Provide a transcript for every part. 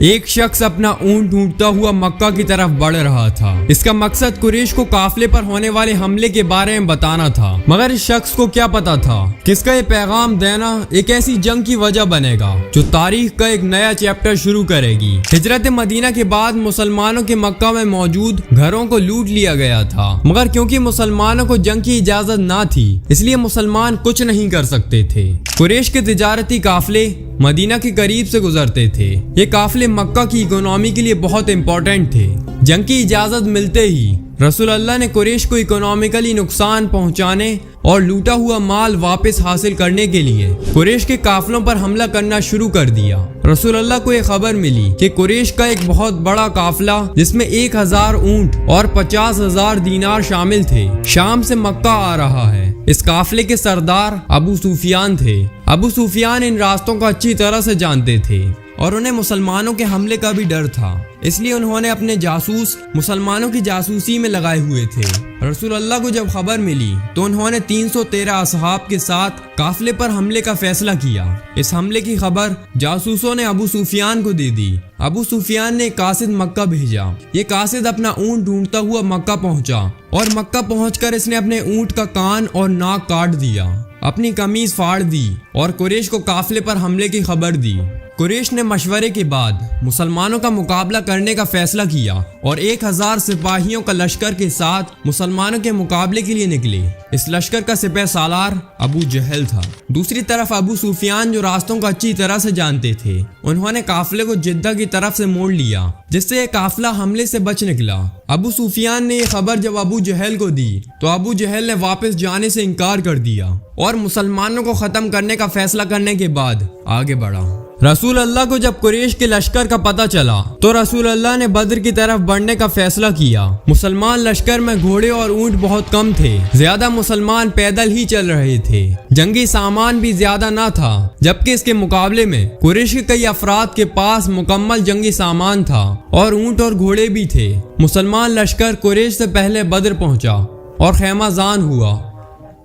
ایک شخص اپنا اونٹ ڈھونڈتا ہوا مکہ کی طرف بڑھ رہا تھا۔ اس کا مقصد قریش کو قافلے پر ہونے والے حملے کے بارے میں بتانا تھا، مگر اس شخص کو کیا پتا تھا کہ اس کا یہ پیغام دینا ایک ایسی جنگ کی وجہ بنے گا جو تاریخ کا ایک نیا چیپٹر شروع کرے گی۔ ہجرت مدینہ کے بعد مسلمانوں کے مکہ میں موجود گھروں کو لوٹ لیا گیا تھا، مگر کیونکہ مسلمانوں کو جنگ کی اجازت نہ تھی اس لیے مسلمان کچھ نہیں کر سکتے تھے۔ قریش کے تجارتی قافلے مدینہ کے قریب سے گزرتے تھے۔ یہ قافلے مکہ کی اکنامی کے لیے بہت امپورٹنٹ تھے۔ جنگ کی اجازت ملتے ہی رسول اللہ نے قریش کو اکنامیکلی نقصان پہنچانے اور لوٹا ہوا مال واپس حاصل کرنے کے لیے قریش کے قافلوں پر حملہ کرنا شروع کر دیا۔ رسول اللہ کو یہ خبر ملی کہ قریش کا ایک بہت بڑا قافلہ جس میں 1000 اونٹ اور 50,000 دینار شامل تھے شام سے مکہ آ رہا ہے۔ اس قافلے کے سردار ابو سفیان تھے۔ ابو سفیان ان راستوں کو اچھی طرح سے جانتے تھے اور انہیں مسلمانوں کے حملے کا بھی ڈر تھا، اس لیے انہوں نے اپنے جاسوس مسلمانوں کی جاسوسی میں لگائے ہوئے تھے۔ رسول اللہ کو جب خبر ملی تو انہوں نے 313 اصحاب کے ساتھ قافلے پر حملے کا فیصلہ کیا۔ اس حملے کی خبر جاسوسوں نے ابو سفیان کو دے دی۔ ابو سفیان نے ایک قاصد مکہ بھیجا۔ یہ قاصد اپنا اونٹ ڈھونڈتا ہوا مکہ پہنچا اور مکہ پہنچ کر اس نے اپنے اونٹ کا کان اور ناک کاٹ دیا، اپنی قمیض پھاڑ دی اور قریش کو قافلے پر حملے کی خبر دی۔ قریش نے مشورے کے بعد مسلمانوں کا مقابلہ کرنے کا فیصلہ کیا اور 1000 سپاہیوں کا لشکر کے ساتھ مسلمانوں کے مقابلے کے لیے نکلے۔ اس لشکر کا سپہ سالار ابو جہل تھا۔ دوسری طرف ابو سفیان جو راستوں کو اچھی طرح سے جانتے تھے، انہوں نے قافلے کو جدہ کی طرف سے موڑ لیا جس سے یہ قافلہ حملے سے بچ نکلا۔ ابو سفیان نے یہ خبر جب ابو جہل کو دی تو ابو جہل نے واپس جانے سے انکار کر دیا اور مسلمانوں کو ختم کرنے کا فیصلہ کرنے کے بعد آگے بڑھا۔ رسول اللہ کو جب قریش کے لشکر کا پتہ چلا تو رسول اللہ نے بدر کی طرف بڑھنے کا فیصلہ کیا۔ مسلمان لشکر میں گھوڑے اور اونٹ بہت کم تھے، زیادہ مسلمان پیدل ہی چل رہے تھے، جنگی سامان بھی زیادہ نہ تھا، جبکہ اس کے مقابلے میں قریش کے کئی افراد کے پاس مکمل جنگی سامان تھا اور اونٹ اور گھوڑے بھی تھے۔ مسلمان لشکر قریش سے پہلے بدر پہنچا اور خیمہ زان ہوا،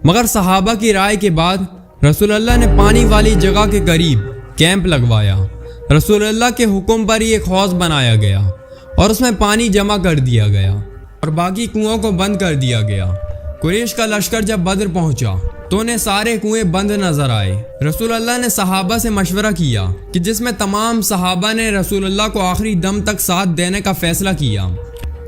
مگر صحابہ کی رائے کے بعد رسول اللہ نے پانی والی جگہ کے قریب کیمپ لگوایا۔ رسول اللہ کے حکم پر ایک حوض بنایا گیا اور اس میں پانی جمع کر دیا گیا اور باقی کنویں کو بند کر دیا گیا۔ قریش کا لشکر جب بدر پہنچا تو انہیں سارے کنویں بند نظر آئے۔ رسول اللہ نے صحابہ سے مشورہ کیا کہ جس میں تمام صحابہ نے رسول اللہ کو آخری دم تک ساتھ دینے کا فیصلہ کیا۔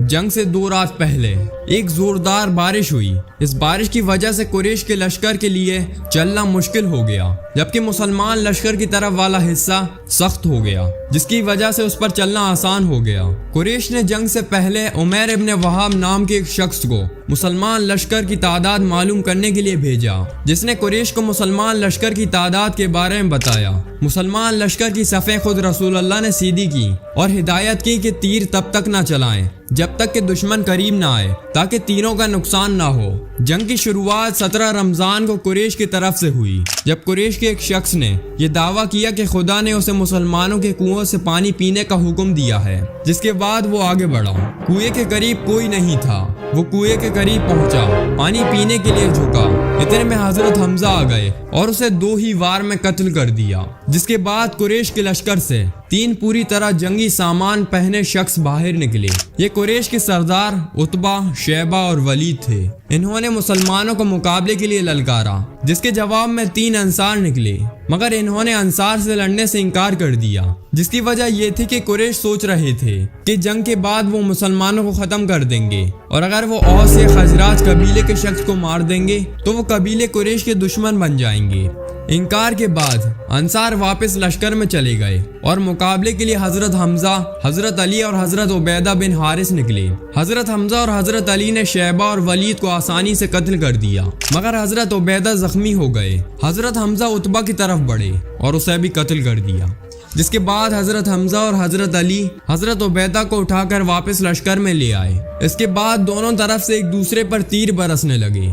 جنگ سے 2 رات پہلے ایک زوردار بارش ہوئی۔ اس بارش کی وجہ سے قریش کے لشکر کے لیے چلنا مشکل ہو گیا، جبکہ مسلمان لشکر کی طرف والا حصہ سخت ہو گیا، جس کی وجہ سے اس پر چلنا آسان ہو گیا۔ قریش نے جنگ سے پہلے عمیر ابن وہاب نام کے ایک شخص کو مسلمان لشکر کی تعداد معلوم کرنے کے لیے بھیجا، جس نے قریش کو مسلمان لشکر کی تعداد کے بارے میں بتایا۔ مسلمان لشکر کی صفیں خود رسول اللہ نے سیدھی کی اور ہدایت کی کہ تیر تب تک نہ چلائیں جب تک کہ دشمن قریب نہ آئے تاکہ تیروں کا نقصان نہ ہو۔ جنگ کی شروعات 17 رمضان کو قریش کی طرف سے ہوئی، جب قریش کے ایک شخص نے یہ دعویٰ کیا کہ خدا نے اسے مسلمانوں کے کنویں سے پانی پینے کا حکم دیا ہے، جس کے بعد وہ آگے بڑھا۔ کنویں کے قریب کوئی نہیں تھا، وہ کنویں کے قریب پہنچا، پانی پینے کے لیے جھکا، اتنے میں حضرت حمزہ آ گئے اور اسے 2 ہی وار میں قتل کر دیا، جس کے بعد قریش کے لشکر سے 3 پوری طرح جنگی سامان پہنے شخص باہر نکلے۔ یہ قریش کے سردار عتبہ، شیبہ اور ولید تھے۔ انہوں نے مسلمانوں کو مقابلے کے لیے للکارا، جس کے جواب میں 3 انصار نکلے، مگر انہوں نے انصار سے لڑنے سے انکار کر دیا، جس کی وجہ یہ تھی کہ قریش سوچ رہے تھے کہ جنگ کے بعد وہ مسلمانوں کو ختم کر دیں گے اور اگر وہ اوس یا خزرج قبیلے کے شخص کو مار دیں گے تو وہ قبیلے قریش کے دشمن بن جائیں گے۔ انکار کے بعد انصار واپس لشکر میں چلے گئے اور مقابلے کے لیے حضرت حمزہ، حضرت علی اور حضرت عبیدہ بن حارث نکلے۔ حضرت حمزہ اور حضرت علی نے شیبہ اور ولید کو آسانی سے قتل کر دیا، مگر حضرت عبیدہ زخمی ہو گئے۔ حضرت حمزہ عتبہ کی طرف بڑھے اور اسے بھی قتل کر دیا، جس کے بعد حضرت حمزہ اور حضرت علی حضرت عبیدہ کو اٹھا کر واپس لشکر میں لے آئے۔ اس کے بعد دونوں طرف سے ایک دوسرے پر تیر برسنے لگے۔